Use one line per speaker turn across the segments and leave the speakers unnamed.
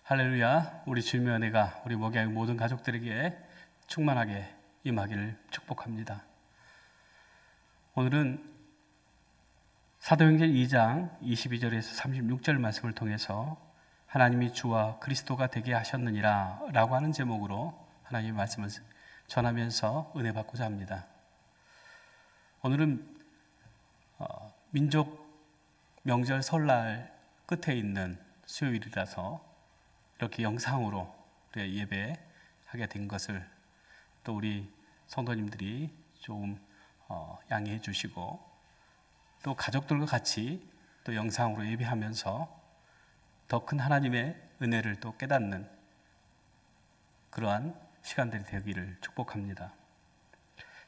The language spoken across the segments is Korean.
할렐루야. 우리 주님의 은혜가 우리 목양의 모든 가족들에게 충만하게 임하기를 축복합니다. 오늘은 사도행전 2장 22절에서 36절 말씀을 통해서 하나님이 주와 그리스도가 되게 하셨느니라 라고 하는 제목으로 하나님의 말씀을 전하면서 은혜 받고자 합니다. 오늘은 민족 명절 설날 끝에 있는 수요일이라서 이렇게 영상으로 예배하게 된 것을 또 우리 성도님들이 좀 양해해 주시고 또 가족들과 같이 또 영상으로 예배하면서 더 큰 하나님의 은혜를 또 깨닫는 그러한 시간들이 되기를 축복합니다.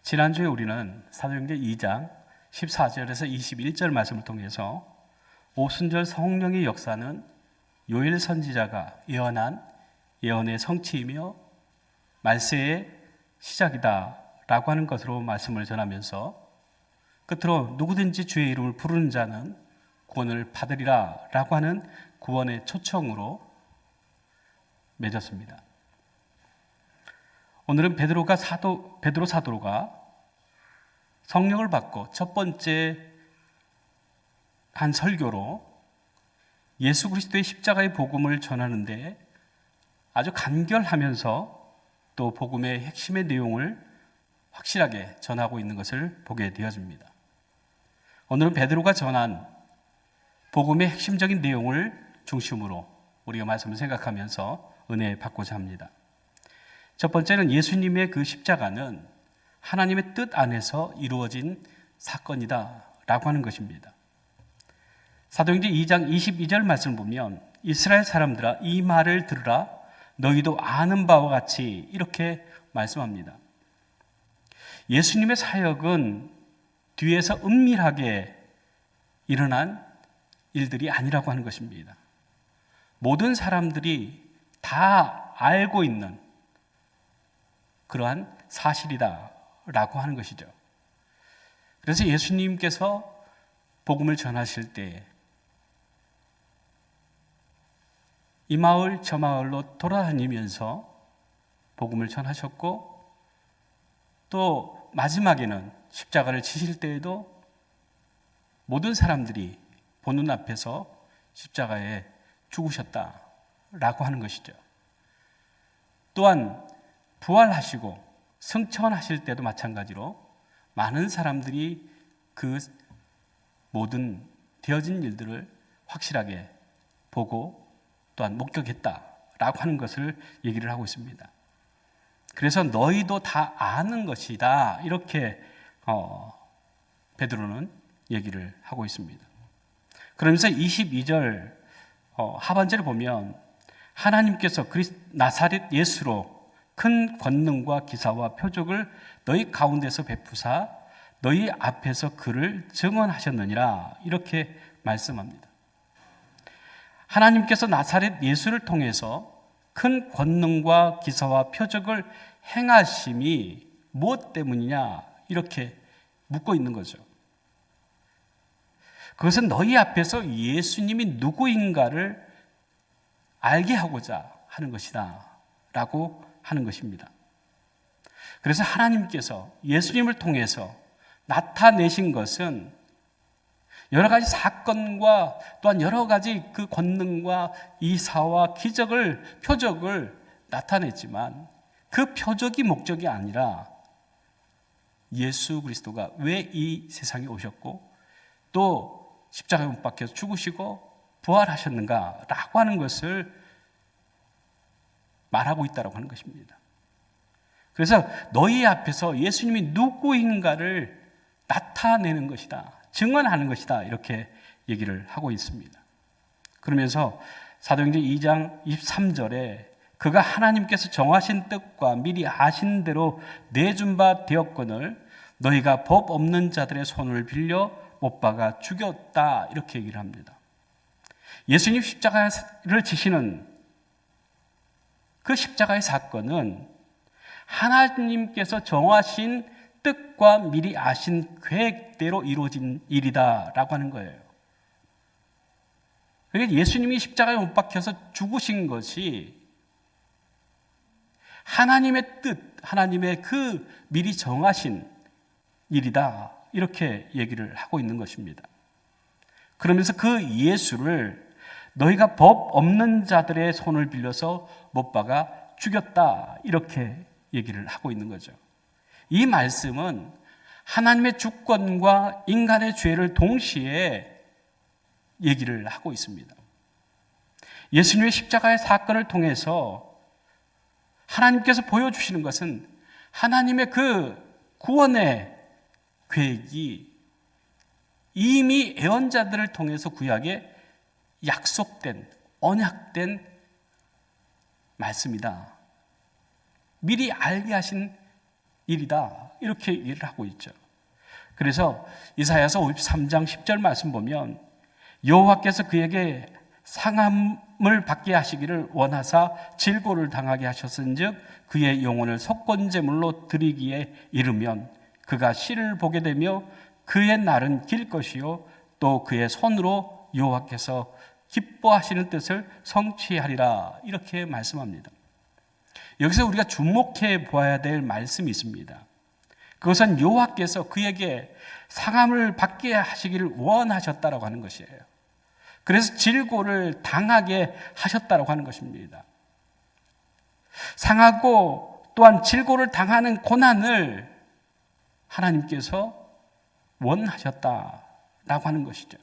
지난주에 우리는 사도행전 2장 14절에서 21절 말씀을 통해서 오순절 성령의 역사는 요엘 선지자가 예언한 예언의 성취이며 말세의 시작이다 라고 하는 것으로 말씀을 전하면서 끝으로 누구든지 주의 이름을 부르는 자는 구원을 받으리라 라고 하는 구원의 초청으로 맺었습니다. 오늘은 베드로 사도가 성령을 받고 첫 번째 한 설교로 예수 그리스도의 십자가의 복음을 전하는데 아주 간결하면서 또 복음의 핵심의 내용을 확실하게 전하고 있는 것을 보게 되어집니다. 오늘은 베드로가 전한 복음의 핵심적인 내용을 중심으로 우리가 말씀을 생각하면서 은혜 받고자 합니다. 첫 번째는 예수님의 그 십자가는 하나님의 뜻 안에서 이루어진 사건이다 라고 하는 것입니다. 사도행전 2장 22절 말씀을 보면 이스라엘 사람들아 이 말을 들으라 너희도 아는 바와 같이 이렇게 말씀합니다. 예수님의 사역은 뒤에서 은밀하게 일어난 일들이 아니라고 하는 것입니다. 모든 사람들이 다 알고 있는 그러한 사실이다 라고 하는 것이죠. 그래서 예수님께서 복음을 전하실 때 이 마을 저 마을로 돌아다니면서 복음을 전하셨고 또 마지막에는 십자가를 지실 때에도 모든 사람들이 보는 앞에서 십자가에 죽으셨다라고 하는 것이죠. 또한 부활하시고 승천하실 때도 마찬가지로 많은 사람들이 그 모든 되어진 일들을 확실하게 보고 또한 목격했다라고 하는 것을 얘기를 하고 있습니다. 그래서 너희도 다 아는 것이다 이렇게 베드로는 얘기를 하고 있습니다. 그러면서 22절 하반절에 보면 하나님께서 나사렛 예수로 큰 권능과 기사와 표적을 너희 가운데서 베푸사 너희 앞에서 그를 증언하셨느니라 이렇게 말씀합니다. 하나님께서 나사렛 예수를 통해서 큰 권능과 기사와 표적을 행하심이 무엇 때문이냐 이렇게 묻고 있는 거죠. 그것은 너희 앞에서 예수님이 누구인가를 알게 하고자 하는 것이다 라고 하는 것입니다. 그래서 하나님께서 예수님을 통해서 나타내신 것은 여러 가지 사건과 또한 여러 가지 그 권능과 이사와 기적을 표적을 나타냈지만 그 표적이 목적이 아니라 예수 그리스도가 왜 이 세상에 오셨고 또 십자가에 못 박혀서 죽으시고 부활하셨는가라고 하는 것을 말하고 있다고 하는 것입니다. 그래서 너희 앞에서 예수님이 누구인가를 나타내는 것이다. 증언하는 것이다. 이렇게 얘기를 하고 있습니다. 그러면서 사도행전 2장 23절에 그가 하나님께서 정하신 뜻과 미리 아신 대로 내준 바 되었거늘 너희가 법 없는 자들의 손을 빌려 못 박아 죽였다. 이렇게 얘기를 합니다. 예수님 십자가를 지시는 그 십자가의 사건은 하나님께서 정하신 뜻과 미리 아신 계획대로 이루어진 일이다라고 하는 거예요. 그러니까 예수님이 십자가에 못 박혀서 죽으신 것이 하나님의 뜻, 하나님의 그 미리 정하신 일이다. 이렇게 얘기를 하고 있는 것입니다. 그러면서 그 예수를 너희가 법 없는 자들의 손을 빌려서 못 박아 죽였다. 이렇게 얘기를 하고 있는 거죠. 이 말씀은 하나님의 주권과 인간의 죄를 동시에 얘기를 하고 있습니다. 예수님의 십자가의 사건을 통해서 하나님께서 보여주시는 것은 하나님의 그 구원의 계획이 이미 예언자들을 통해서 구약에 약속된, 언약된 말씀이다. 미리 알게 하신 일이다. 이렇게 얘기를 하고 있죠. 그래서 이사야서 53장 10절 말씀 보면 여호와께서 그에게 상함을 받게 하시기를 원하사 질고를 당하게 하셨은즉 그의 영혼을 속건제물로 드리기에 이르면 그가 씨를 보게 되며 그의 날은 길 것이요 또 그의 손으로 여호와께서 기뻐하시는 뜻을 성취하리라. 이렇게 말씀합니다. 여기서 우리가 주목해 보아야 될 말씀이 있습니다. 그것은 여호와께서 그에게 상함을 받게 하시기를 원하셨다라고 하는 것이에요. 그래서 질고를 당하게 하셨다라고 하는 것입니다. 상하고 또한 질고를 당하는 고난을 하나님께서 원하셨다라고 하는 것이죠.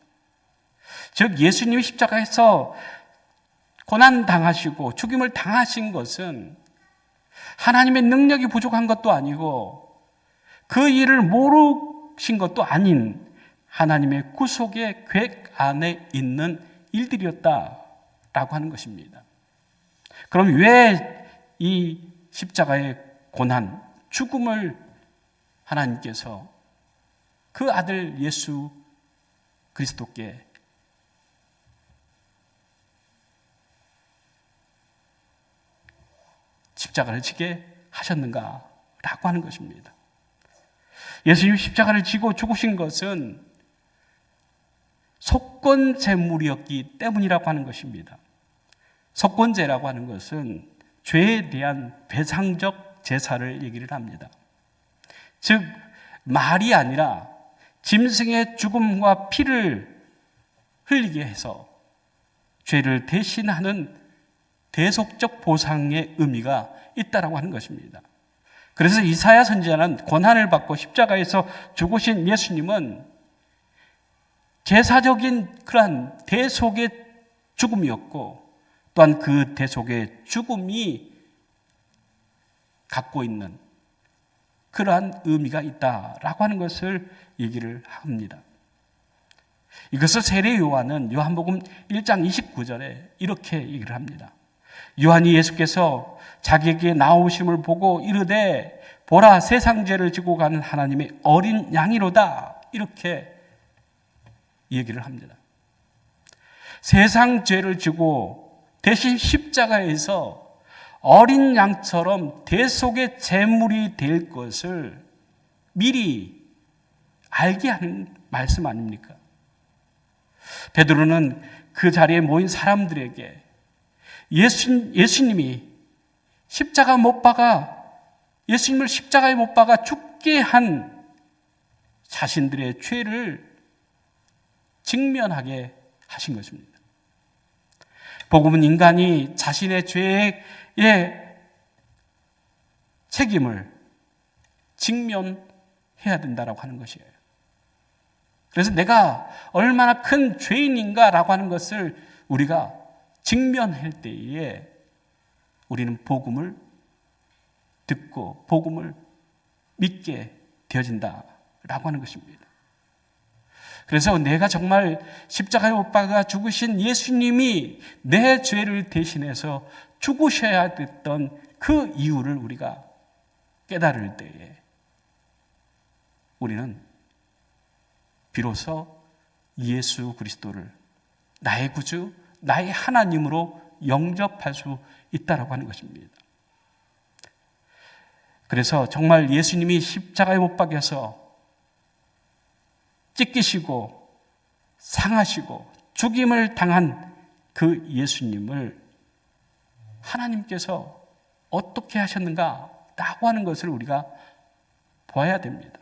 즉 예수님이 십자가에서 고난 당하시고 죽임을 당하신 것은 하나님의 능력이 부족한 것도 아니고 그 일을 모르신 것도 아닌 하나님의 구속의 계획 안에 있는 일들이었다라고 하는 것입니다. 그럼 왜 이 십자가의 고난, 죽음을 하나님께서 그 아들 예수 그리스도께 십자가를 지게 하셨는가라고 하는 것입니다. 예수님 십자가를 지고 죽으신 것은 속건제물이었기 때문이라고 하는 것입니다. 속건제라고 하는 것은 죄에 대한 배상적 제사를 얘기를 합니다. 즉 말이 아니라 짐승의 죽음과 피를 흘리게 해서 죄를 대신하는 대속적 보상의 의미가 있다라고 하는 것입니다. 그래서 이사야 선지자는 고난을 받고 십자가에서 죽으신 예수님은 제사적인 그러한 대속의 죽음이었고 또한 그 대속의 죽음이 갖고 있는 그러한 의미가 있다라고 하는 것을 얘기를 합니다. 이것을 세례 요한은 요한복음 1장 29절에 이렇게 얘기를 합니다. 요한이 예수께서 자기에게 나오심을 보고 이르되 보라 세상 죄를 지고 가는 하나님의 어린 양이로다. 이렇게 얘기를 합니다. 세상 죄를 지고 대신 십자가에서 어린 양처럼 대속의 제물이 될 것을 미리 알게 하는 말씀 아닙니까? 베드로는 그 자리에 모인 사람들에게 예수님이 예수님을 십자가에 못 박아 죽게 한 자신들의 죄를 직면하게 하신 것입니다. 복음은 인간이 자신의 죄의 책임을 직면해야 된다라고 하는 것이에요. 그래서 내가 얼마나 큰 죄인인가라고 하는 것을 우리가 직면할 때에 우리는 복음을 듣고 복음을 믿게 되어진다라고 하는 것입니다. 그래서 내가 정말 십자가에 못 박아 죽으신 예수님이 내 죄를 대신해서 죽으셔야 됐던 그 이유를 우리가 깨달을 때에 우리는 비로소 예수 그리스도를 나의 구주, 나의 하나님으로 영접할 수 있다라고 하는 것입니다. 그래서 정말 예수님이 십자가에 못 박여서 찢기시고 상하시고 죽임을 당한 그 예수님을 하나님께서 어떻게 하셨는가 라고 하는 것을 우리가 보아야 됩니다.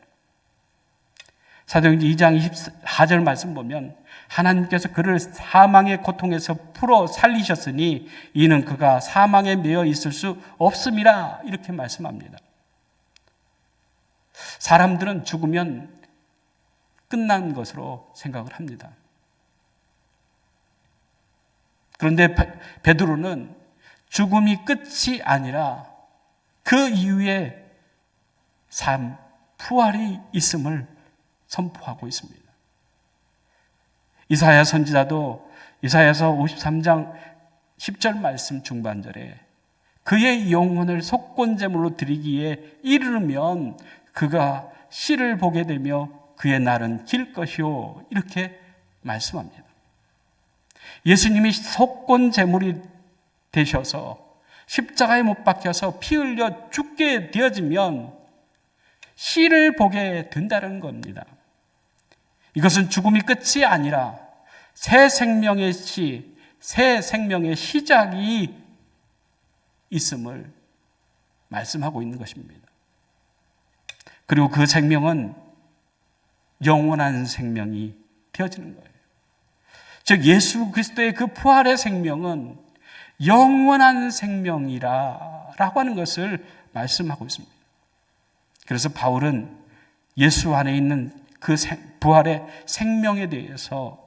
사도행전 2장 24절 말씀 보면 하나님께서 그를 사망의 고통에서 풀어 살리셨으니 이는 그가 사망에 매여 있을 수 없음이라 이렇게 말씀합니다. 사람들은 죽으면 끝난 것으로 생각을 합니다. 그런데 베드로는 죽음이 끝이 아니라 그 이후에 삶, 부활이 있음을 선포하고 있습니다. 이사야 선지자도 이사야서 53장 10절 말씀 중반절에 그의 영혼을 속건제물로 드리기에 이르면 그가 씨를 보게 되며 그의 날은 길 것이요 이렇게 말씀합니다. 예수님이 속건제물이 되셔서 십자가에 못 박혀서 피 흘려 죽게 되어지면 씨를 보게 된다는 겁니다. 이것은 죽음이 끝이 아니라 새 생명의 씨, 새 생명의 시작이 있음을 말씀하고 있는 것입니다. 그리고 그 생명은 영원한 생명이 되어지는 거예요. 즉 예수 그리스도의 그 부활의 생명은 영원한 생명이라고 하는 것을 말씀하고 있습니다. 그래서 바울은 예수 안에 있는 그 부활의 생명에 대해서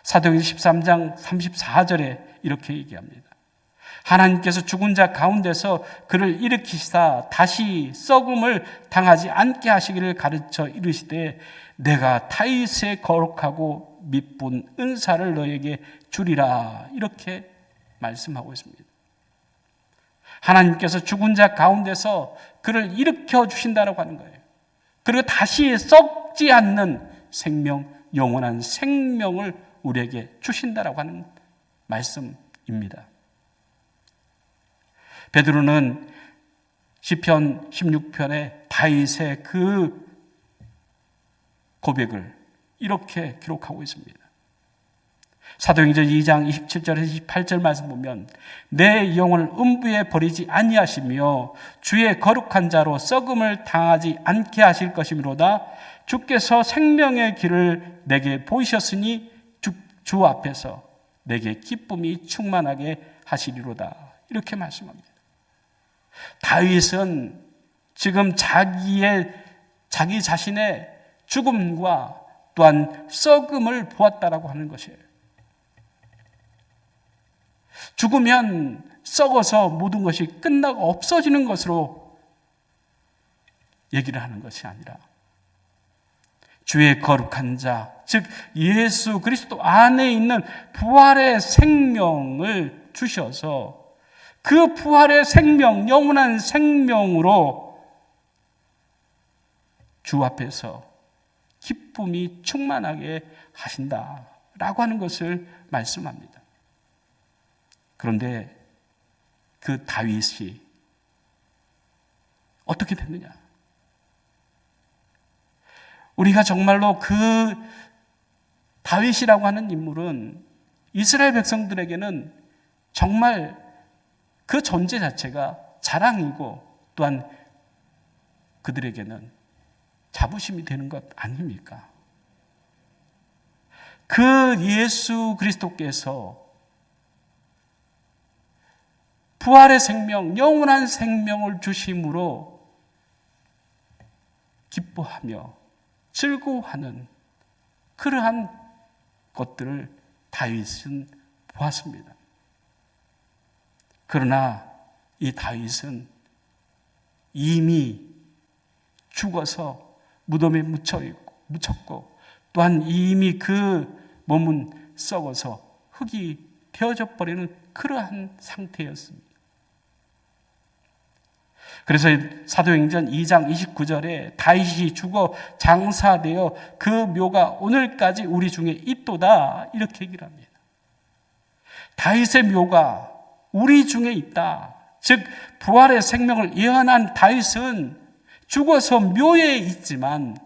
사도행전 13장 34절에 이렇게 얘기합니다. 하나님께서 죽은 자 가운데서 그를 일으키시사 다시 썩음을 당하지 않게 하시기를 가르쳐 이르시되 내가 다윗의 거룩하고 미쁜 은사를 너에게 주리라 이렇게 말씀하고 있습니다. 하나님께서 죽은 자 가운데서 그를 일으켜 주신다라고 하는 거예요. 그리고 다시 썩지 않는 생명, 영원한 생명을 우리에게 주신다라고 하는 말씀입니다. 베드로는 시편 16편에 다윗의 그 고백을 이렇게 기록하고 있습니다. 사도행전 2장 27절에서 28절 말씀 보면 내 영혼을 음부에 버리지 아니하시며 주의 거룩한 자로 썩음을 당하지 않게 하실 것이므로다. 주께서 생명의 길을 내게 보이셨으니 주 앞에서 내게 기쁨이 충만하게 하시리로다. 이렇게 말씀합니다. 다윗은 지금 자기 자신의 죽음과 또한 썩음을 보았다라고 하는 것이에요. 죽으면 썩어서 모든 것이 끝나고 없어지는 것으로 얘기를 하는 것이 아니라 주의 거룩한 자, 즉 예수 그리스도 안에 있는 부활의 생명을 주셔서 그 부활의 생명, 영원한 생명으로 주 앞에서 기쁨이 충만하게 하신다라고 하는 것을 말씀합니다. 그런데 그 다윗이 어떻게 됐느냐? 우리가 정말로 그 다윗이라고 하는 인물은 이스라엘 백성들에게는 정말 그 존재 자체가 자랑이고 또한 그들에게는 자부심이 되는 것 아닙니까? 그 예수 그리스도께서 부활의 생명, 영원한 생명을 주심으로 기뻐하며 즐거워하는 그러한 것들을 다윗은 보았습니다. 그러나 이 다윗은 이미 죽어서 무덤에 묻혔고 또한 이미 그 몸은 썩어서 흙이 되어져 버리는 그러한 상태였습니다. 그래서 사도행전 2장 29절에 다윗이 죽어 장사되어 그 묘가 오늘까지 우리 중에 있도다 이렇게 얘기를 합니다. 다윗의 묘가 우리 중에 있다. 즉 부활의 생명을 예언한 다윗은 죽어서 묘에 있지만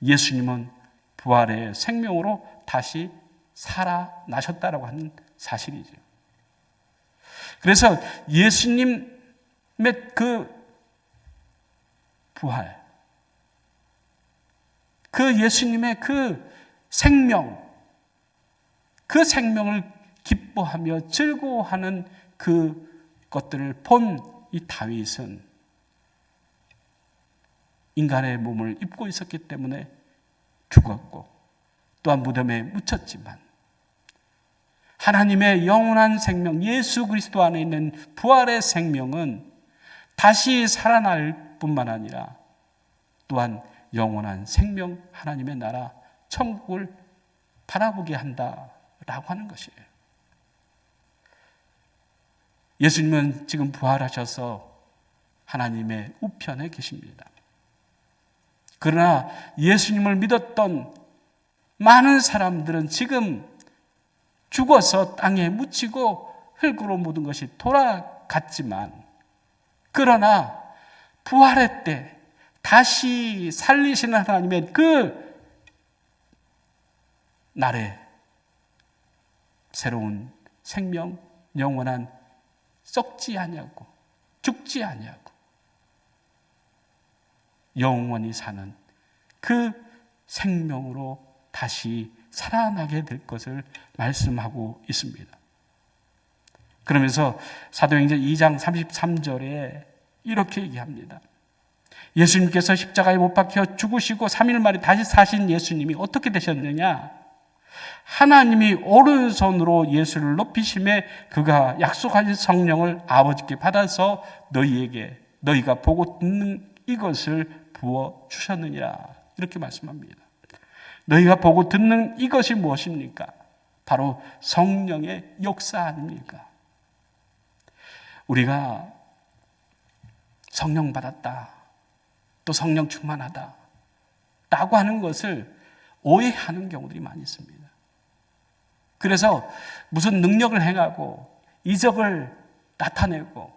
예수님은 부활의 생명으로 다시 살아나셨다라고 하는 사실이죠. 그래서 예수님의 그 부활, 그 예수님의 그 생명, 그 생명을 기뻐하며 즐거워하는 그 것들을 본 이 다윗은 인간의 몸을 입고 있었기 때문에 죽었고 또한 무덤에 묻혔지만 하나님의 영원한 생명, 예수 그리스도 안에 있는 부활의 생명은 다시 살아날 뿐만 아니라 또한 영원한 생명, 하나님의 나라, 천국을 바라보게 한다라고 하는 것이에요. 예수님은 지금 부활하셔서 하나님의 우편에 계십니다. 그러나 예수님을 믿었던 많은 사람들은 지금 죽어서 땅에 묻히고 흙으로 묻은 것이 돌아갔지만, 그러나 부활의 때 다시 살리시는 하나님의 그 날에 새로운 생명, 영원한 썩지 아니하고 죽지 아니하고 영원히 사는 그 생명으로 다시 살아나게 될 것을 말씀하고 있습니다. 그러면서 사도행전 2장 33절에 이렇게 얘기합니다. 예수님께서 십자가에 못 박혀 죽으시고 3일 만에 다시 사신 예수님이 어떻게 되셨느냐? 하나님이 오른손으로 예수를 높이심에 그가 약속하신 성령을 아버지께 받아서 너희가 보고 듣는 이것을 부어 주셨느니라. 이렇게 말씀합니다. 너희가 보고 듣는 이것이 무엇입니까? 바로 성령의 역사 아닙니까? 우리가 성령 받았다, 또 성령 충만하다 라고 하는 것을 오해하는 경우들이 많이 있습니다. 그래서 무슨 능력을 행하고 이적을 나타내고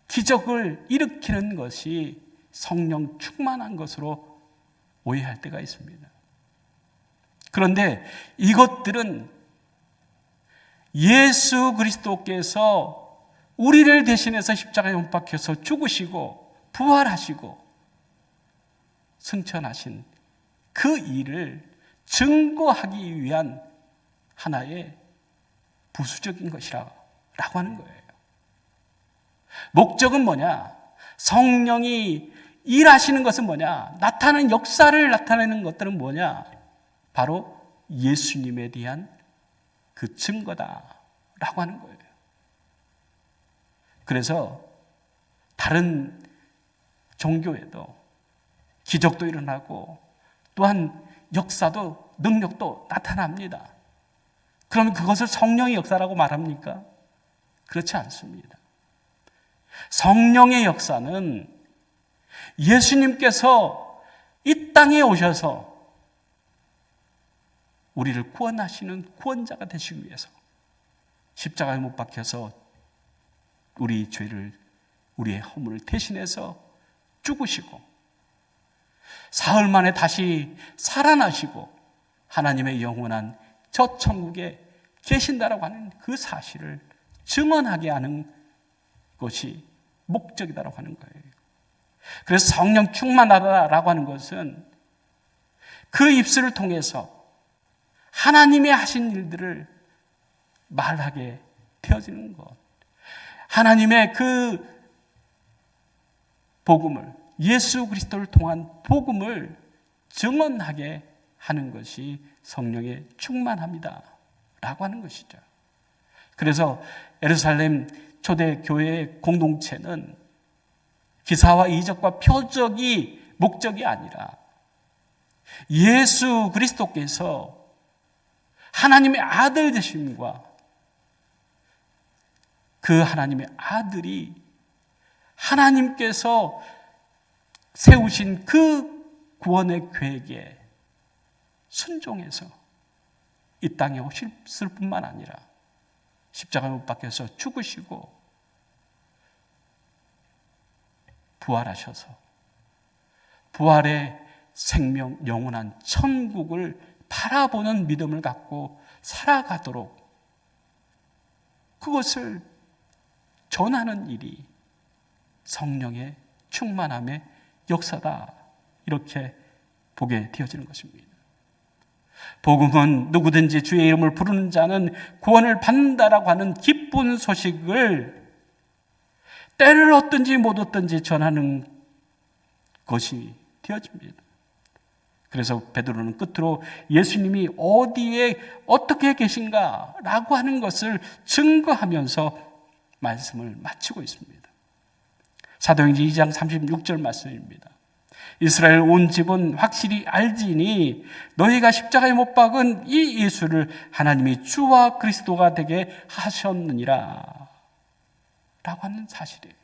기적을 일으키는 것이 성령 충만한 것으로 오해할 때가 있습니다. 그런데 이것들은 예수 그리스도께서 우리를 대신해서 십자가에 못 박혀서 죽으시고 부활하시고 승천하신 그 일을 증거하기 위한 하나의 부수적인 것이라고 하는 거예요. 목적은 뭐냐? 성령이 일하시는 것은 뭐냐? 나타나는 역사를 나타내는 것들은 뭐냐? 바로 예수님에 대한 그 증거다라고 하는 거예요. 그래서 다른 종교에도 기적도 일어나고 또한 역사도 능력도 나타납니다. 그러면 그것을 성령의 역사라고 말합니까? 그렇지 않습니다. 성령의 역사는 예수님께서 이 땅에 오셔서 우리를 구원하시는 구원자가 되시기 위해서 십자가에 못 박혀서 우리 죄를, 우리의 허물을 대신해서 죽으시고 사흘 만에 다시 살아나시고 하나님의 영원한 저 천국에 계신다라고 하는 그 사실을 증언하게 하는 것이 목적이다라고 하는 거예요. 그래서 성령 충만하다라고 하는 것은 그 입술을 통해서 하나님의 하신 일들을 말하게 되어지는 것, 하나님의 그 복음을, 예수 그리스도를 통한 복음을 증언하게 하는 것이 성령의 충만함이다 라고 하는 것이죠. 그래서 예루살렘 초대 교회의 공동체는 기사와 이적과 표적이 목적이 아니라 예수 그리스도께서 하나님의 아들 되심과 그 하나님의 아들이 하나님께서 세우신 그 구원의 계획에 순종해서 이 땅에 오실 뿐만 아니라 십자가에 못 박혀서 죽으시고 부활하셔서 부활의 생명, 영원한 천국을 바라보는 믿음을 갖고 살아가도록 그것을 전하는 일이 성령의 충만함의 역사다, 이렇게 보게 되어지는 것입니다. 복음은 누구든지 주의 이름을 부르는 자는 구원을 받는다라고 하는 기쁜 소식을 때를 얻든지 못 얻든지 전하는 것이 되어집니다. 그래서 베드로는 끝으로 예수님이 어디에 어떻게 계신가 라고 하는 것을 증거하면서 말씀을 마치고 있습니다. 사도행전 2장 36절 말씀입니다. 이스라엘 온 집은 확실히 알지니 너희가 십자가에 못 박은 이 예수를 하나님이 주와 그리스도가 되게 하셨느니라 라고 하는 사실이에요.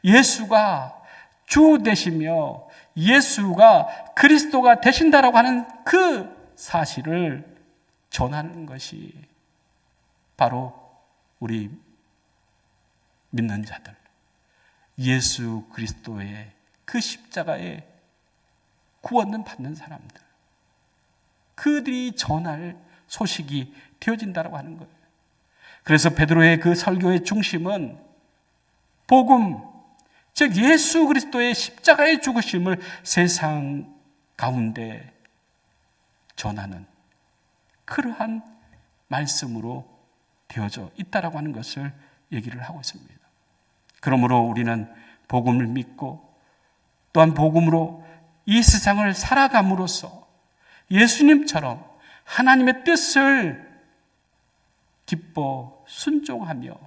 예수가 주 되시며 예수가 그리스도가 되신다라고 하는 그 사실을 전하는 것이 바로 우리 믿는 자들, 예수 그리스도의 그 십자가의 구원을 받는 사람들, 그들이 전할 소식이 되어진다라고 하는 거예요. 그래서 베드로의 그 설교의 중심은 복음, 즉 예수 그리스도의 십자가의 죽으심을 세상 가운데 전하는 그러한 말씀으로 되어져 있다라고 하는 것을 얘기를 하고 있습니다. 그러므로 우리는 복음을 믿고 또한 복음으로 이 세상을 살아감으로써 예수님처럼 하나님의 뜻을 기뻐 순종하며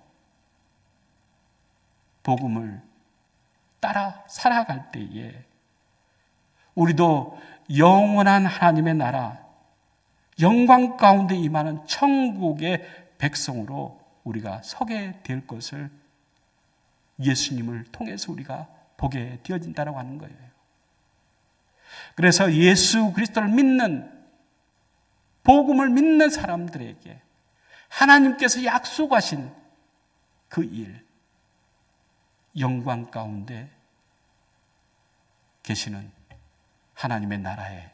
복음을 따라 살아갈 때에 우리도 영원한 하나님의 나라, 영광 가운데 임하는 천국의 백성으로 우리가 서게 될 것을 예수님을 통해서 우리가 보게 되어진다고 하는 거예요. 그래서 예수 그리스도를 믿는, 복음을 믿는 사람들에게 하나님께서 약속하신 그 일, 영광 가운데 계시는 하나님의 나라에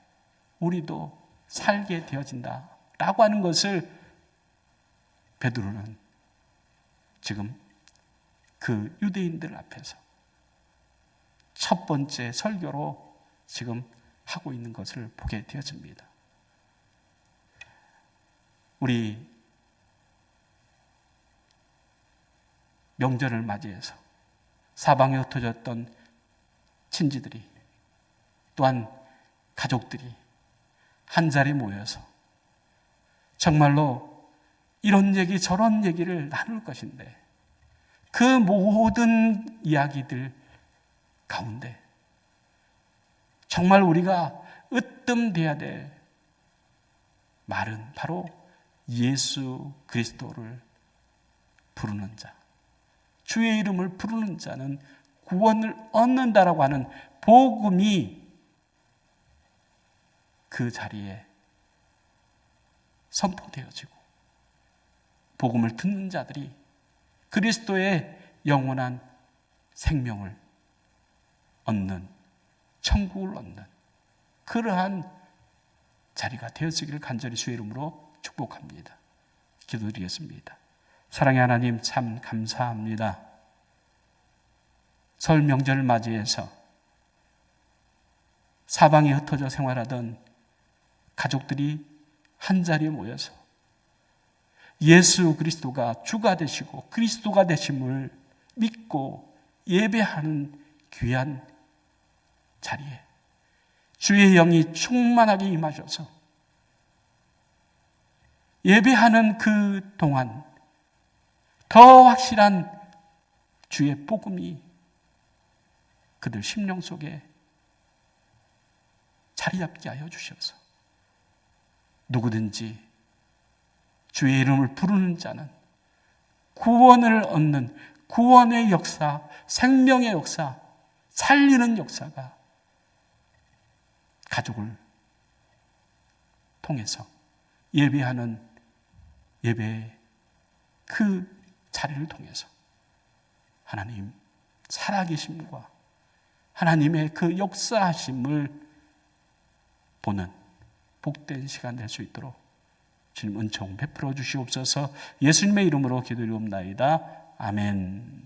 우리도 살게 되어진다라고 하는 것을 베드로는 지금 그 유대인들 앞에서 첫 번째 설교로 지금 하고 있는 것을 보게 되어집니다. 우리 명절을 맞이해서 사방에 흩어졌던 친지들이 또한 가족들이 한자리에 모여서 정말로 이런 얘기 저런 얘기를 나눌 것인데 그 모든 이야기들 가운데 정말 우리가 으뜸돼야 될 말은 바로 예수 그리스도를 부르는 자, 주의 이름을 부르는 자는 구원을 얻는다라고 하는 복음이 그 자리에 선포되어지고 복음을 듣는 자들이 그리스도의 영원한 생명을 얻는, 천국을 얻는 그러한 자리가 되어지기를 간절히 주의 이름으로 축복합니다. 기도드리겠습니다. 사랑의 하나님, 참 감사합니다. 설 명절을 맞이해서 사방에 흩어져 생활하던 가족들이 한자리에 모여서 예수 그리스도가 주가 되시고 그리스도가 되심을 믿고 예배하는 귀한 자리에 주의 영이 충만하게 임하셔서 예배하는 그 동안 더 확실한 주의 복음이 그들 심령 속에 자리 잡게 하여 주셔서 누구든지 주의 이름을 부르는 자는 구원을 얻는 구원의 역사, 생명의 역사, 살리는 역사가 가족을 통해서 예배하는 예배의 그 자리를 통해서 하나님 살아계심과 하나님의 그 역사하심을 보는 복된 시간 될 수 있도록 주님 은총 베풀어 주시옵소서. 예수님의 이름으로 기도드리옵나이다. 아멘.